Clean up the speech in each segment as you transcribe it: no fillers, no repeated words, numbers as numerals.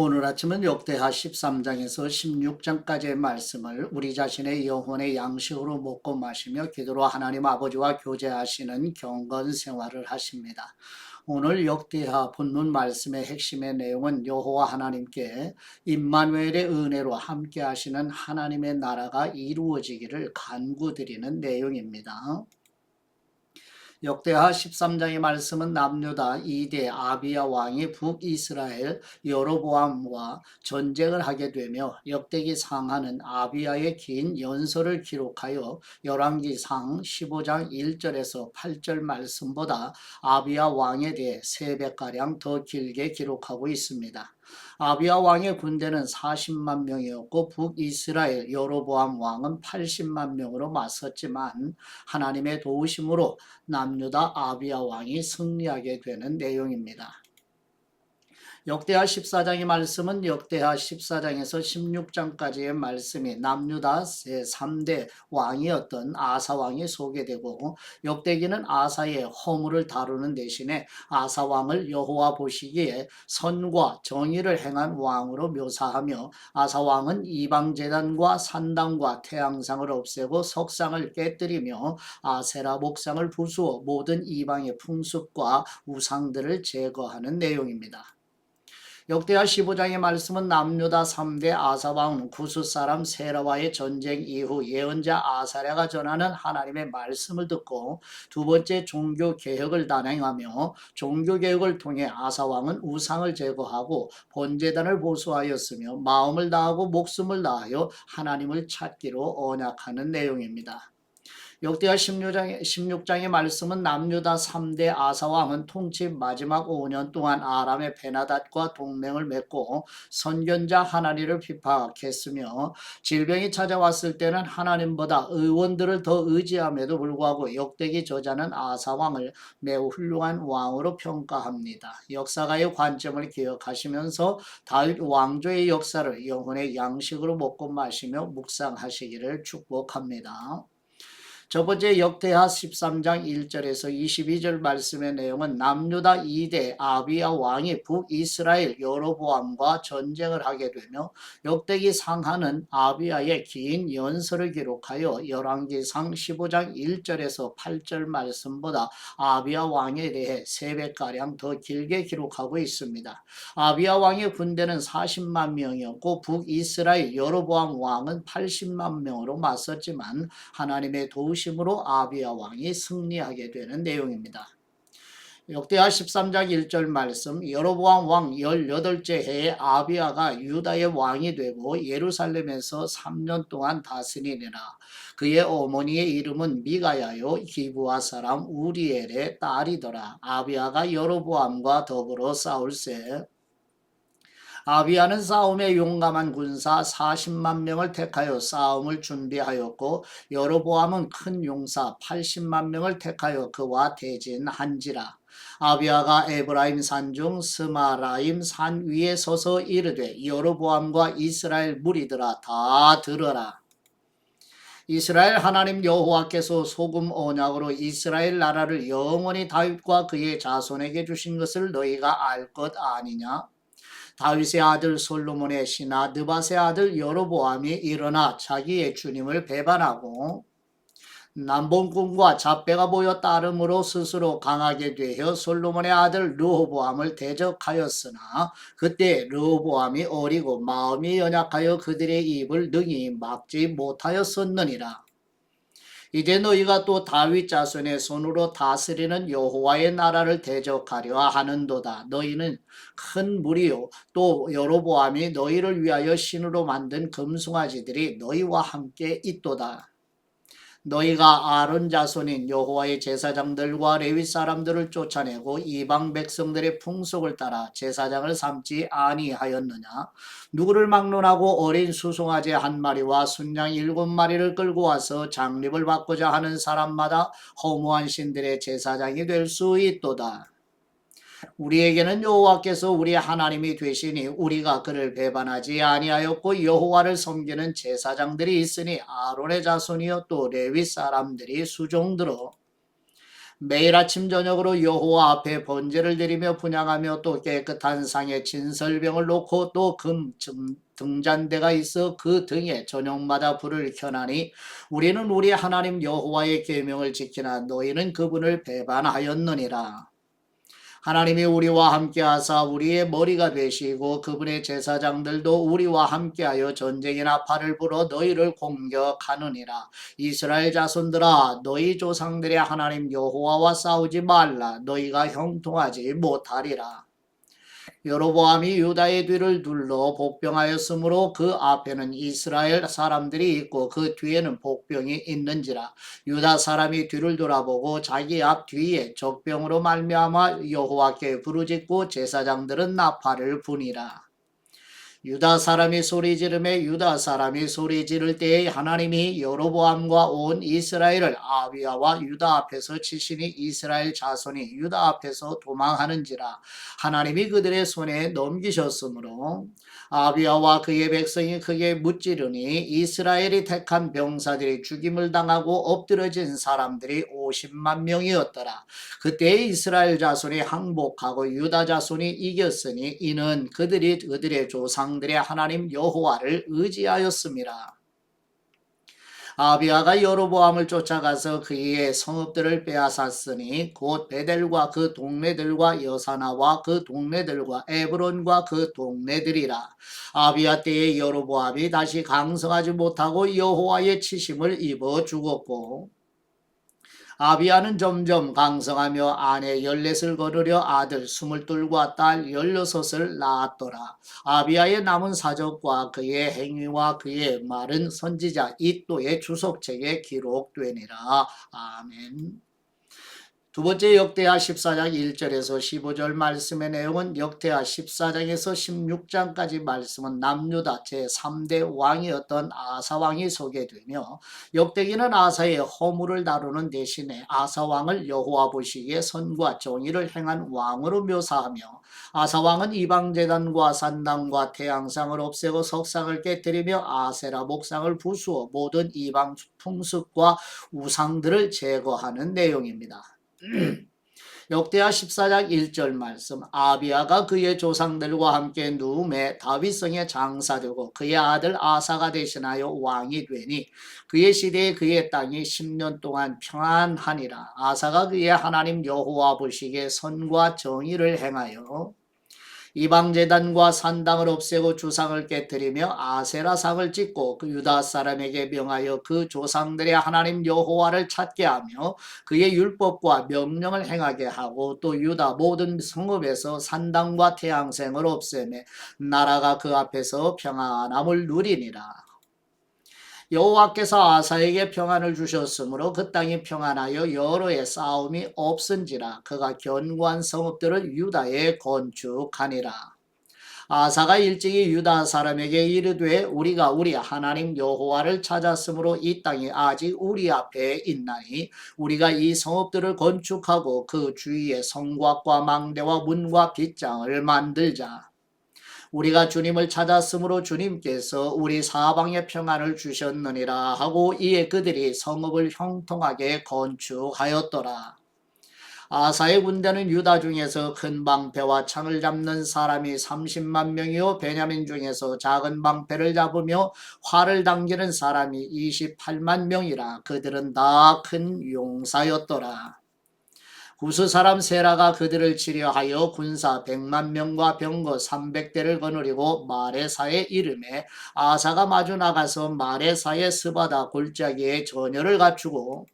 오늘 아침은 역대하 13장에서 16장까지의 말씀을 우리 자신의 영혼의 양식으로 먹고 마시며 기도로 하나님 아버지와 교제하시는 경건 생활을 하십니다. 오늘 역대하 본문 말씀의 핵심의 내용은 여호와 하나님께 임마누엘의 은혜로 함께 하시는 하나님의 나라가 이루어지기를 간구드리는 내용입니다. 역대하 13장의 말씀은 남유다 2대 아비야 왕이 북이스라엘 여로보암과 전쟁을 하게 되며 역대기 상하는 아비야의 긴 연설을 기록하여 열왕기상 15장 1절에서 8절 말씀보다 아비야 왕에 대해 3배가량 더 길게 기록하고 있습니다. 아비야 왕의 군대는 40만 명이었고 북이스라엘 여로보암 왕은 80만 명으로 맞섰지만 하나님의 도우심으로 남유다 아비야 왕이 승리하게 되는 내용입니다. 역대하 14장의 말씀은 역대하 14장에서 16장까지의 말씀이 남유다 3대 왕이었던 아사 왕이 소개되고 역대기는 아사의 허물을 다루는 대신에 아사 왕을 여호와 보시기에 선과 정의를 행한 왕으로 묘사하며 아사 왕은 이방 제단과 산당과 태양상을 없애고 석상을 깨뜨리며 아세라 목상을 부수어 모든 이방의 풍습과 우상들을 제거하는 내용입니다. 역대하 15장의 말씀은 남유다 3대 아사왕 구스 사람 세라와의 전쟁 이후 예언자 아사랴가 전하는 하나님의 말씀을 듣고 두 번째 종교 개혁을 단행하며 종교 개혁을 통해 아사왕은 우상을 제거하고 본제단을 보수하였으며 마음을 다하고 목숨을 다하여 하나님을 찾기로 언약하는 내용입니다. 역대하 16장의 말씀은 남유다 3대 아사왕은 통치 마지막 5년 동안 아람의 베나닷과 동맹을 맺고 선견자 하나니를 핍박했으며 질병이 찾아왔을 때는 하나님보다 의원들을 더 의지함에도 불구하고 역대기 저자는 아사왕을 매우 훌륭한 왕으로 평가합니다. 역사가의 관점을 기억하시면서 다윗 왕조의 역사를 영혼의 양식으로 먹고 마시며 묵상하시기를 축복합니다. 첫 번째 역대하 13장 1절에서 22절 말씀의 내용은 남유다 2대 아비야 왕이 북이스라엘 여로보암과 전쟁을 하게 되며 역대기 상하는 아비야의 긴 연설을 기록하여 열왕기상 15장 1절에서 8절 말씀보다 아비야 왕에 대해 3배가량 더 길게 기록하고 있습니다. 아비야 왕의 군대는 40만 명이었고 북이스라엘 여로보암 왕은 80만 명으로 맞섰지만 하나님의 도우심으로 아비야 왕이 승리하게 되는 내용입니다. 역대하 13장 1절 말씀 여로보암 왕 18째 해에 아비야가 유다의 왕이 되고 예루살렘에서 3년 동안 다스리니라. 그의 어머니의 이름은 미가야요 기브아 사람 우리엘의 딸이더라. 아비야가 여로보암과 더불어 싸울세 아비야는 싸움에 용감한 군사 40만 명을 택하여 싸움을 준비하였고 여로보암은 큰 용사 80만 명을 택하여 그와 대진한지라. 아비야가 에브라임 산중 스마라임 산 위에 서서 이르되 여로보암과 이스라엘 무리들아 다 들어라. 이스라엘 하나님 여호와께서 소금 언약으로 이스라엘 나라를 영원히 다윗과 그의 자손에게 주신 것을 너희가 알 것 아니냐? 다윗의 아들 솔로몬의 신하 느밧의 아들 여로보암이 일어나 자기의 주님을 배반하고 남봉꾼과 잡배가 보여 따름으로 스스로 강하게 되어 솔로몬의 아들 르호보암을 대적하였으나 그때 르호보암이 어리고 마음이 연약하여 그들의 입을 능히 막지 못하였었느니라. 이제 너희가 또 다윗 자손의 손으로 다스리는 여호와의 나라를 대적하려 하는도다. 너희는 큰 무리요 또 여로보암이 너희를 위하여 신으로 만든 금송아지들이 너희와 함께 있도다. 너희가 아론 자손인 여호와의 제사장들과 레위 사람들을 쫓아내고 이방 백성들의 풍속을 따라 제사장을 삼지 아니하였느냐? 누구를 막론하고 어린 수송아지 1마리와 순양 7마리를 끌고 와서 장립을 받고자 하는 사람마다 허무한 신들의 제사장이 될 수 있도다. 우리에게는 여호와께서 우리 하나님이 되시니 우리가 그를 배반하지 아니하였고 여호와를 섬기는 제사장들이 있으니 아론의 자손이요 또 레위 사람들이 수종들어 매일 아침 저녁으로 여호와 앞에 번제를 드리며 분향하며 또 깨끗한 상에 진설병을 놓고 또 등잔대가 있어 그 등에 저녁마다 불을 켜나니 우리는 우리 하나님 여호와의 계명을 지키나 너희는 그분을 배반하였느니라. 하나님이 우리와 함께하사 우리의 머리가 되시고 그분의 제사장들도 우리와 함께하여 전쟁이나 팔을 불어 너희를 공격하느니라. 이스라엘 자손들아 너희 조상들의 하나님 여호와와 싸우지 말라. 너희가 형통하지 못하리라. 여로보암이 유다의 뒤를 둘러 복병하였으므로 그 앞에는 이스라엘 사람들이 있고 그 뒤에는 복병이 있는지라. 유다 사람이 뒤를 돌아보고 자기 앞 뒤에 적병으로 말미암아 여호와께 부르짖고 제사장들은 나팔을 부니라. 유다 사람이 소리 지르매 유다 사람이 소리 지를 때에 하나님이 여로보암과 온 이스라엘을 아비야와 유다 앞에서 치시니 이스라엘 자손이 유다 앞에서 도망하는지라. 하나님이 그들의 손에 넘기셨으므로 아비야와 그의 백성이 크게 무찌르니 이스라엘이 택한 병사들이 죽임을 당하고 엎드러진 사람들이 50만 명이었더라. 그때 이스라엘 자손이 항복하고 유다 자손이 이겼으니 이는 그들이 그들의 조상들의 하나님 여호와를 의지하였습니다. 아비야가 여로보암을 쫓아가서 그의 성읍들을 빼앗았으니 곧 베델과 그 동네들과 여사나와 그 동네들과 에브론과 그 동네들이라. 아비야 때에 여로보암이 다시 강성하지 못하고 여호와의 치심을 입어 죽었고 아비야는 점점 강성하며 아내 14을 거느려 아들 22과 딸 16을 낳았더라. 아비야의 남은 사적과 그의 행위와 그의 말은 선지자 이또의 주석책에 기록되니라. 아멘. 두 번째 역대하 14장 1절에서 15절 말씀의 내용은 역대하 14장에서 16장까지 말씀은 남유다 제3대 왕이었던 아사왕이 소개되며 역대기는 아사의 허물을 다루는 대신에 아사왕을 여호와 보시기에 선과 정의를 행한 왕으로 묘사하며 아사왕은 이방제단과 산당과 태양상을 없애고 석상을 깨뜨리며 아세라 목상을 부수어 모든 이방 풍습과 우상들을 제거하는 내용입니다. 역대하 14장 1절 말씀 아비야가 그의 조상들과 함께 누움에 다윗성에 장사되고 그의 아들 아사가 대신하여 왕이 되니 그의 시대에 그의 땅이 10년 동안 평안하니라. 아사가 그의 하나님 여호와 보시기에 선과 정의를 행하여 이방제단과 산당을 없애고 주상을 깨뜨리며 아세라상을 짓고 그 유다 사람에게 명하여 그 조상들의 하나님 여호와를 찾게 하며 그의 율법과 명령을 행하게 하고 또 유다 모든 성읍에서 산당과 태양생을 없애매 나라가 그 앞에서 평안함을 누리니라. 여호와께서 아사에게 평안을 주셨으므로 그 땅이 평안하여 여러 해 싸움이 없은지라. 그가 견고한 성읍들을 유다에 건축하니라. 아사가 일찍이 유다 사람에게 이르되 우리가 우리 하나님 여호와를 찾았으므로 이 땅이 아직 우리 앞에 있나니 우리가 이 성읍들을 건축하고 그 주위에 성곽과 망대와 문과 빗장을 만들자. 우리가 주님을 찾았으므로 주님께서 우리 사방에 평안을 주셨느니라 하고 이에 그들이 성읍을 형통하게 건축하였더라. 아사의 군대는 유다 중에서 큰 방패와 창을 잡는 사람이 30만 명이요 베냐민 중에서 작은 방패를 잡으며 활을 당기는 사람이 28만 명이라. 그들은 다 큰 용사였더라. 구스 사람 세라가 그들을 치려하여 군사 100만 명과 병거 300대를 거느리고 마레사에 이름에 아사가 마주 나가서 마레사의 스바다 골짜기에 전열을 갖추고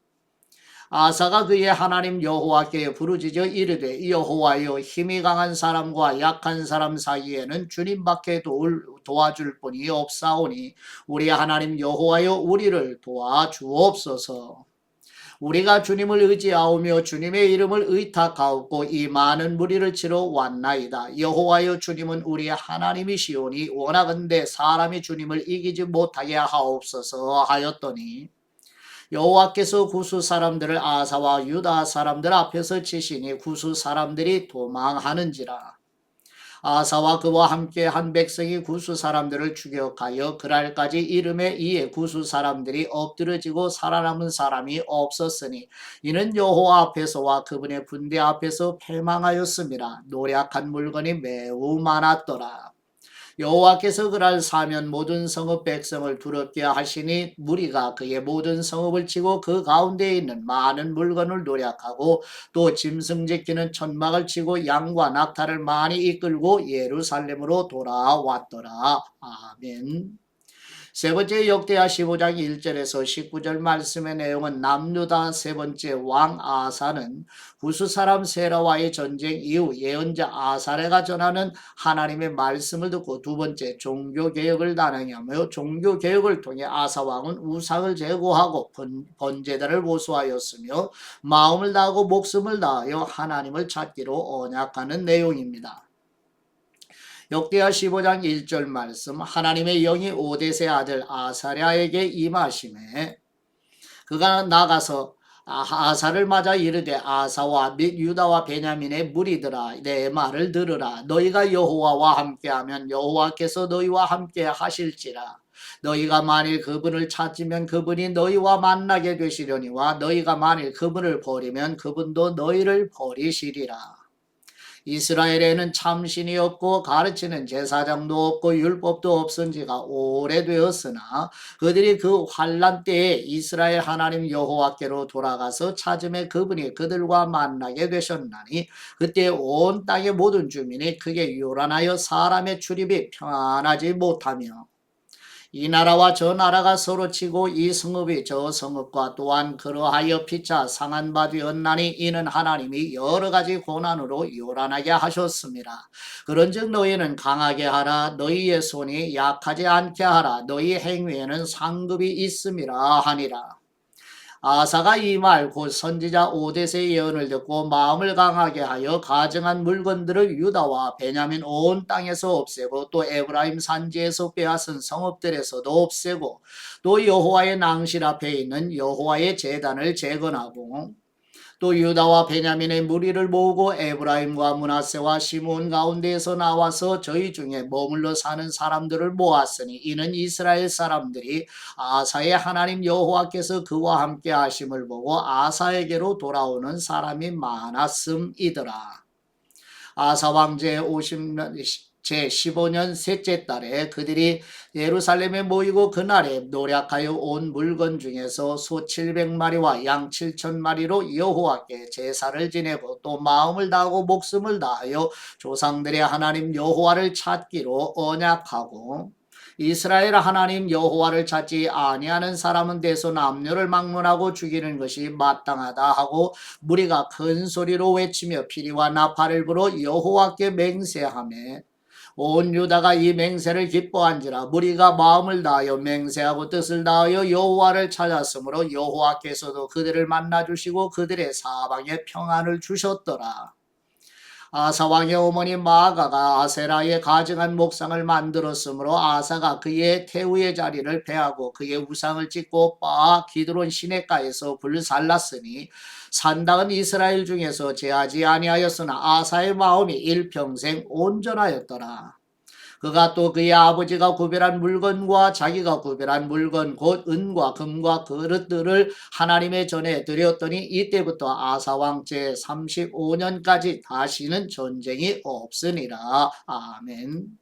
아사가 그의 하나님 여호와께 부르짖어 이르되 여호와여 힘이 강한 사람과 약한 사람 사이에는 주님밖에 도와줄 분이 없사오니 우리 하나님 여호와여 우리를 도와주옵소서. 우리가 주님을 의지하오며 주님의 이름을 의탁하옵고 이 많은 무리를 치러 왔나이다. 여호와여 주님은 우리의 하나님이시오니 원하건대 사람이 주님을 이기지 못하게 하옵소서 하였더니 여호와께서 구스 사람들을 아사와 유다 사람들 앞에서 치시니 구스 사람들이 도망하는지라. 아사와 그와 함께 한 백성이 구스 사람들을 추격하여 그날까지 이름에 의해 구스 사람들이 엎드러지고 살아남은 사람이 없었으니 이는 여호와 앞에서와 그분의 군대 앞에서 패망하였음이라. 노략한 물건이 매우 많았더라. 여호와께서 그날 사면 모든 성읍 백성을 두렵게 하시니 무리가 그의 모든 성읍을 치고 그 가운데에 있는 많은 물건을 노략하고 또 짐승 제끼는 천막을 치고 양과 낙타를 많이 이끌고 예루살렘으로 돌아왔더라. 아멘. 세 번째 역대하 15장 1절에서 19절 말씀의 내용은 남유다 세 번째 왕 아사는 구스 사람 세라와의 전쟁 이후 예언자 아사랴가 전하는 하나님의 말씀을 듣고 두 번째 종교개혁을 단행하며 종교개혁을 통해 아사 왕은 우상을 제거하고 번제단을 보수하였으며 마음을 다하고 목숨을 다하여 하나님을 찾기로 언약하는 내용입니다. 역대하 15장 1절 말씀 하나님의 영이 오뎃의 아들 아사랴에게 임하심에 그가 나가서 아사를 맞아 이르되 아사와 및 유다와 베냐민의 무리들아 내 말을 들으라. 너희가 여호와와 함께하면 여호와께서 너희와 함께 하실지라. 너희가 만일 그분을 찾으면 그분이 너희와 만나게 되시려니와 너희가 만일 그분을 버리면 그분도 너희를 버리시리라. 이스라엘에는 참신이 없고 가르치는 제사장도 없고 율법도 없은 지가 오래되었으나 그들이 그 환란 때에 이스라엘 하나님 여호와께로 돌아가서 찾음에 그분이 그들과 만나게 되셨나니 그때 온 땅의 모든 주민이 크게 요란하여 사람의 출입이 평안하지 못하며 이 나라와 저 나라가 서로 치고 이 성읍이 저 성읍과 또한 그러하여 피차 상한 바 되었나니 이는 하나님이 여러 가지 고난으로 요란하게 하셨습니다. 그런즉 너희는 강하게 하라. 너희의 손이 약하지 않게 하라. 너희 행위에는 상급이 있음이라 하니라. 아사가 이 말 곧 선지자 오뎃의 예언을 듣고 마음을 강하게 하여 가증한 물건들을 유다와 베냐민 온 땅에서 없애고 또 에브라임 산지에서 빼앗은 성읍들에서도 없애고 또 여호와의 낭실 앞에 있는 여호와의 제단을 재건하고 또 유다와 베냐민의 무리를 모으고 에브라임과 므낫세와 시므온 가운데에서 나와서 저희 중에 머물러 사는 사람들을 모았으니 이는 이스라엘 사람들이 아사의 하나님 여호와께서 그와 함께 하심을 보고 아사에게로 돌아오는 사람이 많았음이더라. 아사 왕제 50년 제15년 셋째 달에 그들이 예루살렘에 모이고 그날에 노략하여 온 물건 중에서 소 700마리와 양 7,000마리로 여호와께 제사를 지내고 또 마음을 다하고 목숨을 다하여 조상들의 하나님 여호와를 찾기로 언약하고 이스라엘 하나님 여호와를 찾지 아니하는 사람은 대소 남녀를 막론하고 죽이는 것이 마땅하다 하고 무리가 큰 소리로 외치며 피리와 나팔을 불어 여호와께 맹세하며 온 유다가 이 맹세를 기뻐한지라. 무리가 마음을 다하여 맹세하고 뜻을 다하여 여호와를 찾았으므로 여호와께서도 그들을 만나주시고 그들의 사방에 평안을 주셨더라. 아사 왕의 어머니 마아가가 아세라의 가증한 목상을 만들었으므로 아사가 그의 태우의 자리를 패하고 그의 우상을 찍고 바 기드론 시내가에서 불살랐으니 산당은 이스라엘 중에서 제하지 아니하였으나 아사의 마음이 일평생 온전하였더라. 그가 또 그의 아버지가 구별한 물건과 자기가 구별한 물건 곧 은과 금과 그릇들을 하나님의 전에 드렸더니 이때부터 아사왕 제35년까지 다시는 전쟁이 없으니라. 아멘.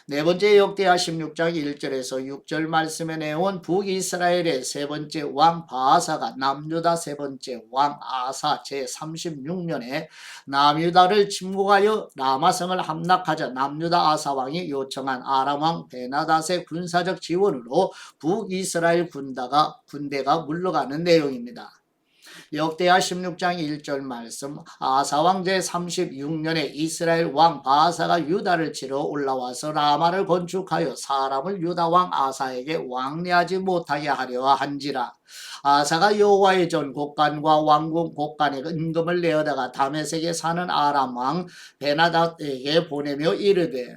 네 번째 역대하 16장 1절에서 6절 말씀의 내용은 북이스라엘의 세 번째 왕 바하사가 남유다 세 번째 왕 아사 제36년에 남유다를 침공하여 라마성을 함락하자 남유다 아사 왕이 요청한 아람 왕 베나닷의 군사적 지원으로 북이스라엘 군대가 물러가는 내용입니다. 역대하 16장 1절 말씀 아사 왕 제36년에 이스라엘 왕 바하사가 유다를 치러 올라와서 라마를 건축하여 사람을 유다 왕 아사에게 왕래하지 못하게 하려 한지라. 아사가 여호와의 전 곡간과 왕궁 곡간에 은금을 내어다가 다메섹에 사는 아람 왕 베나닷에게 보내며 이르되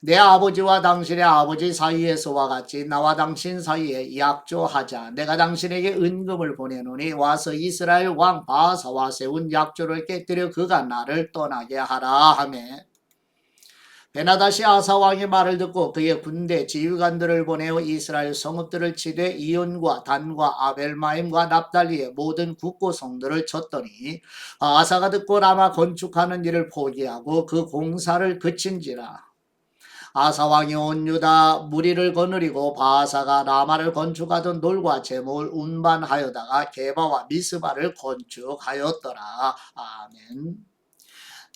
내 아버지와 당신의 아버지 사이에서와 같이 나와 당신 사이에 약조하자. 내가 당신에게 은금을 보내노니 와서 이스라엘 왕 바하사와 세운 약조를 깨뜨려 그가 나를 떠나게 하라 하매 베나다시 아사 왕의 말을 듣고 그의 군대 지휘관들을 보내어 이스라엘 성읍들을 치되 이온과 단과 아벨마임과 납달리의 모든 국고 성들을 쳤더니 아사가 듣고 라마 건축하는 일을 포기하고 그 공사를 그친지라. 아사 왕이 온 유다 무리를 거느리고 바사가 라마를 건축하던 돌과 제목을 운반하여다가 게바와 미스바를 건축하였더라. 아멘.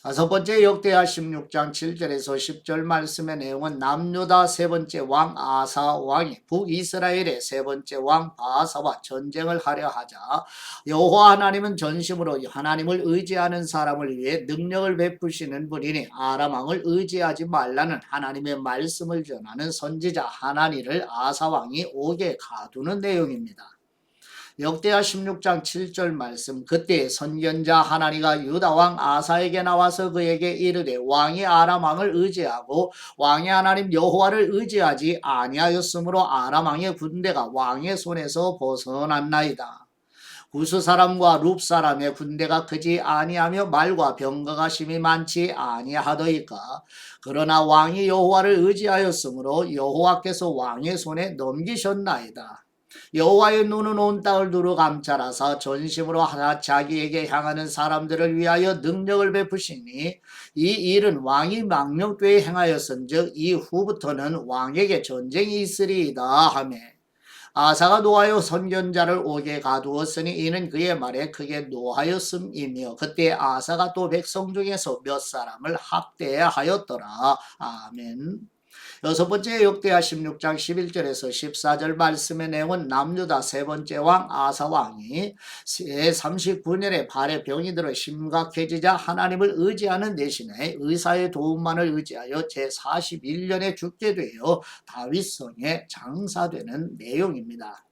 다섯 번째 역대하 16장 7절에서 10절 말씀의 내용은 남유다 세 번째 왕 아사 왕이 북이스라엘의 세 번째 왕 바사와 전쟁을 하려 하자 여호와 하나님은 전심으로 하나님을 의지하는 사람을 위해 능력을 베푸시는 분이니 아람 왕을 의지하지 말라는 하나님의 말씀을 전하는 선지자 하나니를 아사 왕이 옥에 가두는 내용입니다. 역대하 16장 7절 말씀. 그때 선견자 하나니가 유다 왕 아사에게 나와서 그에게 이르되 왕이 아람 왕을 의지하고 왕의 하나님 여호와를 의지하지 아니하였으므로 아람 왕의 군대가 왕의 손에서 벗어났나이다. 구스 사람과 룹 사람의 군대가 크지 아니하며 말과 병거가 심히 많지 아니하더이까. 그러나 왕이 여호와를 의지하였으므로 여호와께서 왕의 손에 넘기셨나이다. 여호와의 눈은 온 땅을 두루 감찰하사 전심으로 하나 자기에게 향하는 사람들을 위하여 능력을 베푸시니 이 일은 왕이 망령되이 행하였은즉 이후부터는 왕에게 전쟁이 있으리이다 하매 아사가 노하여 선견자를 옥에 가두었으니 이는 그의 말에 크게 노하였음이며 그때 아사가 또 백성 중에서 몇 사람을 학대하였더라. 아멘. 여섯 번째 역대하 16장 11절에서 14절 말씀의 내용은 남유다 세 번째 왕 아사 왕이 39년에 발에 병이 들어 심각해지자 하나님을 의지하는 대신에 의사의 도움만을 의지하여 제41년에 죽게 되어 다윗성에 장사되는 내용입니다.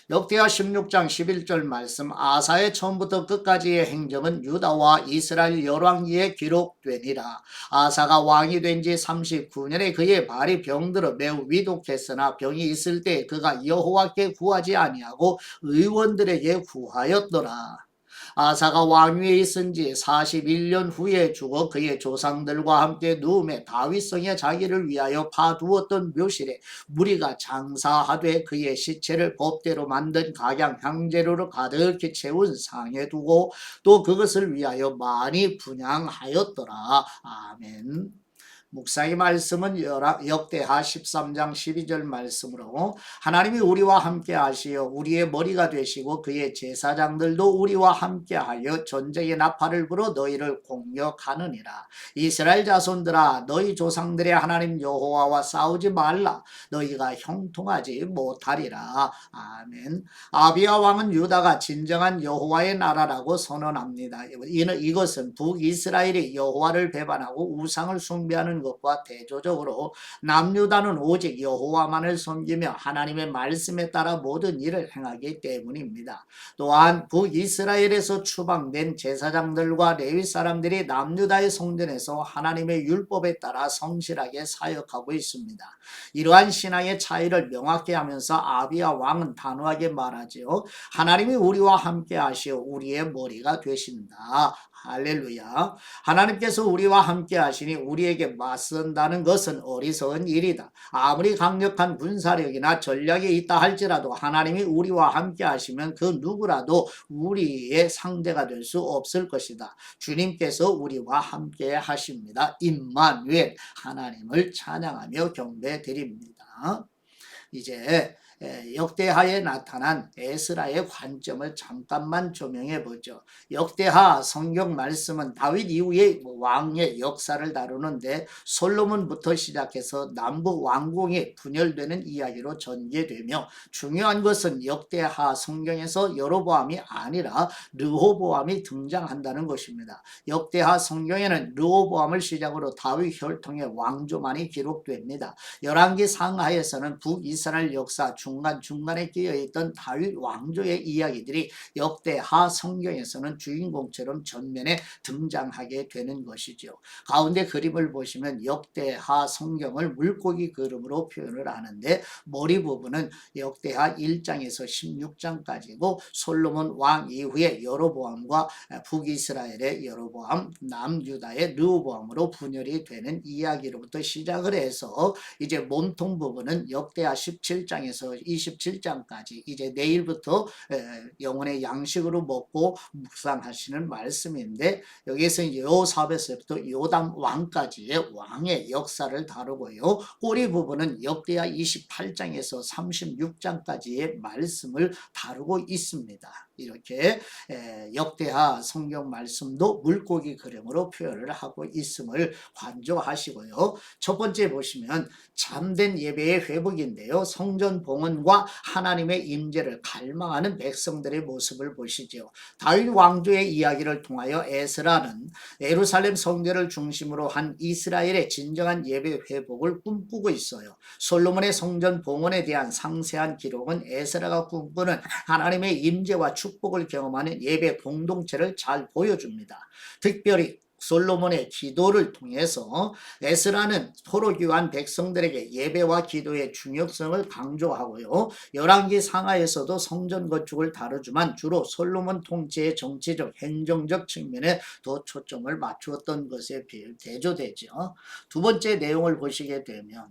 역대하 16장 11절 말씀. 아사의 처음부터 끝까지의 행적은 유다와 이스라엘 열왕기에 기록되니라. 아사가 왕이 된 지 39년에 그의 발이 병들어 매우 위독했으나 병이 있을 때 그가 여호와께 구하지 아니하고 의원들에게 구하였더라. 아사가 왕위에 있은 지 41년 후에 죽어 그의 조상들과 함께 누움에 다윗성에 자기를 위하여 파두었던 묘실에 무리가 장사하되 그의 시체를 법대로 만든 각양 향재료로 가득히 채운 상에 두고 또 그것을 위하여 많이 분향하였더라. 아멘. 묵상의 말씀은 역대하 13장 12절 말씀으로 하나님이 우리와 함께 하시어 우리의 머리가 되시고 그의 제사장들도 우리와 함께 하여 전쟁의 나팔을 불어 너희를 공격하느니라. 이스라엘 자손들아 너희 조상들의 하나님 여호와와 싸우지 말라. 너희가 형통하지 못하리라. 아멘. 아비야 왕은 유다가 진정한 여호와의 나라라고 선언합니다. 이것은 북이스라엘이 여호와를 배반하고 우상을 숭배하는 것과 대조적으로 남유다는 오직 여호와만을 섬기며 하나님의 말씀에 따라 모든 일을 행하기 때문입니다. 또한 북이스라엘에서 추방된 제사장들과 레위 사람들이 남유다의 성전에서 하나님의 율법에 따라 성실하게 사역하고 있습니다. 이러한 신앙의 차이를 명확히 하면서 아비야 왕은 단호하게 말하지요. 하나님이 우리와 함께 하시어 우리의 머리가 되신다. 할렐루야. 하나님께서 우리와 함께 하시니 우리에게 맞선다는 것은 어리석은 일이다. 아무리 강력한 군사력이나 전략이 있다 할지라도 하나님이 우리와 함께 하시면 그 누구라도 우리의 상대가 될 수 없을 것이다. 주님께서 우리와 함께 하십니다. 임마누엘 하나님을 찬양하며 경배드립니다. 이제 역대하에 나타난 에스라의 관점을 잠깐만 조명해 보죠. 역대하 성경 말씀은 다윗 이후의 왕의 역사를 다루는데 솔로몬부터 시작해서 남북 왕궁이 분열되는 이야기로 전개되며 중요한 것은 역대하 성경에서 여로보암이 아니라 르호보암이 등장한다는 것입니다. 역대하 성경에는 르호보암을 시작으로 다윗 혈통의 왕조만이 기록됩니다. 열왕기 상하에서는 북이스라엘 역사, 중간중간에 끼어있던 다윗 왕조의 이야기들이 역대하 성경에서는 주인공처럼 전면에 등장하게 되는 것이죠. 가운데 그림을 보시면 역대하 성경을 물고기 그림으로 표현을 하는데 머리 부분은 역대하 1장에서 16장까지고 솔로몬 왕 이후에 여로보암과 북이스라엘의 여로보암, 남유다의 르호보암으로 분열이 되는 이야기로부터 시작을 해서 이제 몸통 부분은 역대하 17장에서 27장까지 이제 내일부터 영혼의 양식으로 먹고 묵상하시는 말씀인데 여기에서 여호사밧에서부터 요담 왕까지의 왕의 역사를 다루고요. 꼬리 부분은 역대하 28장에서 36장까지의 말씀을 다루고 있습니다. 이렇게 역대하 성경 말씀도 물고기 그림으로 표현을 하고 있음을 관조하시고요. 첫 번째 보시면 참된 예배의 회복인데요. 성전 봉헌과 하나님의 임재를 갈망하는 백성들의 모습을 보시죠. 다윗 왕조의 이야기를 통하여 에스라는 예루살렘 성전을 중심으로 한 이스라엘의 진정한 예배 회복을 꿈꾸고 있어요. 솔로몬의 성전 봉헌에 대한 상세한 기록은 에스라가 꿈꾸는 하나님의 임재와 축복을 경험하는 예배 공동체를 잘 보여줍니다. 특별히 솔로몬의 기도를 통해서 에스라는 포로귀환 백성들에게 예배와 기도의 중요성을 강조하고요. 열왕기 상하에서도 성전 건축을 다루지만 주로 솔로몬 통치의 정치적, 행정적 측면에 더 초점을 맞추었던 것에 대조되죠. 두 번째 내용을 보시게 되면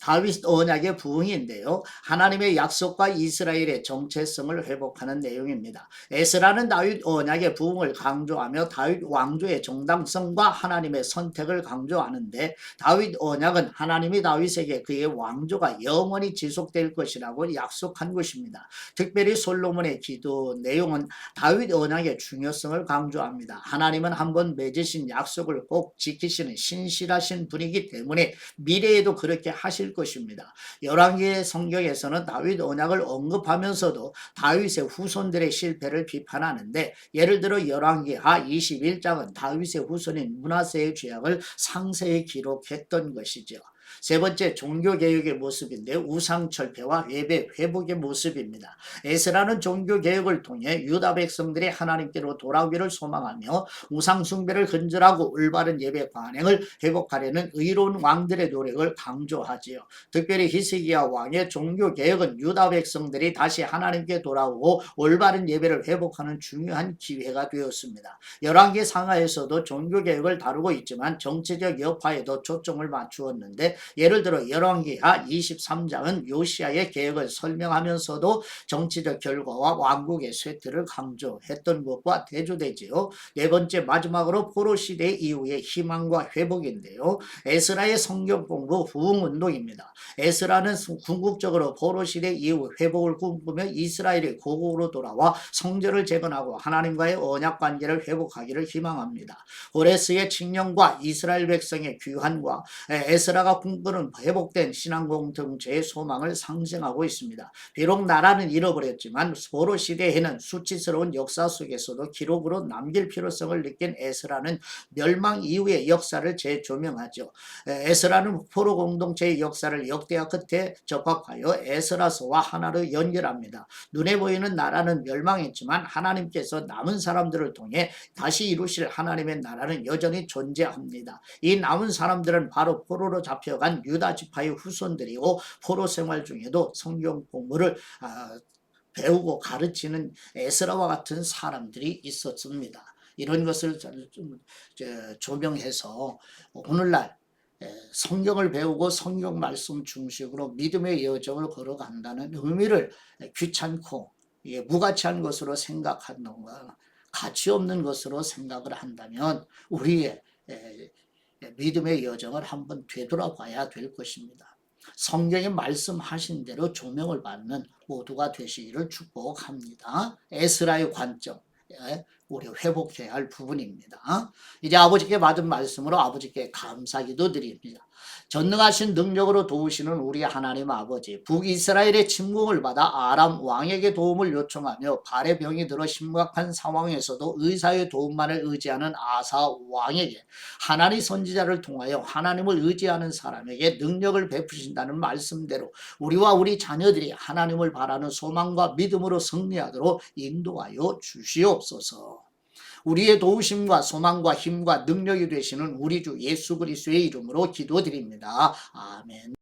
다윗 언약의 부흥인데요. 하나님의 약속과 이스라엘의 정체성을 회복하는 내용입니다. 에스라는 다윗 언약의 부흥을 강조하며 다윗 왕조 정당성과 하나님의 선택을 강조하는데 다윗 언약은 하나님이 다윗에게 그의 왕조가 영원히 지속될 것이라고 약속한 것입니다. 특별히 솔로몬의 기도 내용은 다윗 언약의 중요성을 강조합니다. 하나님은 한번 맺으신 약속을 꼭 지키시는 신실하신 분이기 때문에 미래에도 그렇게 하실 것입니다. 열왕기의 성경에서는 다윗 언약을 언급하면서도 다윗의 후손들의 실패를 비판하는데 예를 들어 열왕기하 21장은 다윗의 후손인 므낫세의 죄악을 상세히 기록했던 것이죠. 세 번째 종교개혁의 모습인데 우상철폐와 예배 회복의 모습입니다. 에스라는 종교개혁을 통해 유다 백성들이 하나님께로 돌아오기를 소망하며 우상숭배를 근절하고 올바른 예배 관행을 회복하려는 의로운 왕들의 노력을 강조하지요. 특별히 히스기야 왕의 종교개혁은 유다 백성들이 다시 하나님께 돌아오고 올바른 예배를 회복하는 중요한 기회가 되었습니다. 열왕기 상하에서도 종교개혁을 다루고 있지만 정치적 여파에도 초점을 맞추었는데 예를 들어 열왕기하 23장은 요시야의 계획을 설명하면서도 정치적 결과와 왕국의 쇠퇴를 강조했던 것과 대조되지요. 네 번째 마지막으로 포로 시대 이후의 희망과 회복인데요. 에스라의 성경 공부 부흥 운동입니다. 에스라는 궁극적으로 포로 시대 이후 회복을 꿈꾸며 이스라엘이 고국으로 돌아와 성전을 재건하고 하나님과의 언약 관계를 회복하기를 희망합니다. 고레스의 칙령과 이스라엘 백성의 귀환과 에스라가 꿈꾸는 회복된 신앙 공동체의 소망을 상징하고 있습니다. 비록 나라는 잃어버렸지만 포로 시대에는 수치스러운 역사 속에서도 기록으로 남길 필요성을 느낀 에스라는 멸망 이후의 역사를 재조명하죠. 에스라는 포로 공동체의 역사를 역대하 끝에 적합하여 에스라서와 하나로 연결합니다. 눈에 보이는 나라는 멸망했지만 하나님께서 남은 사람들을 통해 다시 이루실 하나님의 나라는 여전히 존재합니다. 이 남은 사람들은 바로 포로로 잡혀간 유다 지파의 후손들이고 포로 생활 중에도 성경 공부를 배우고 가르치는 에스라와 같은 사람들이 있었습니다. 이런 것을 좀 조명해서 오늘날 성경을 배우고 성경 말씀 중심으로 믿음의 여정을 걸어간다는 의미를 귀찮고 무가치한 것으로 생각하는 것, 가치 없는 것으로 생각을 한다면 우리의 믿음의 여정을 한번 되돌아봐야 될 것입니다. 성경에 말씀하신 대로 조명을 받는 모두가 되시기를 축복합니다. 에스라의 관점, 우리 회복해야 할 부분입니다. 이제 아버지께 받은 말씀으로 아버지께 감사기도 드립니다. 전능하신 능력으로 도우시는 우리 하나님 아버지, 북이스라엘의 침공을 받아 아람 왕에게 도움을 요청하며 발에 병이 들어 심각한 상황에서도 의사의 도움만을 의지하는 아사 왕에게, 하나님 선지자를 통하여 하나님을 의지하는 사람에게 능력을 베푸신다는 말씀대로 우리와 우리 자녀들이 하나님을 바라는 소망과 믿음으로 승리하도록 인도하여 주시옵소서. 우리의 도우심과 소망과 힘과 능력이 되시는 우리 주 예수 그리스도의 이름으로 기도드립니다. 아멘.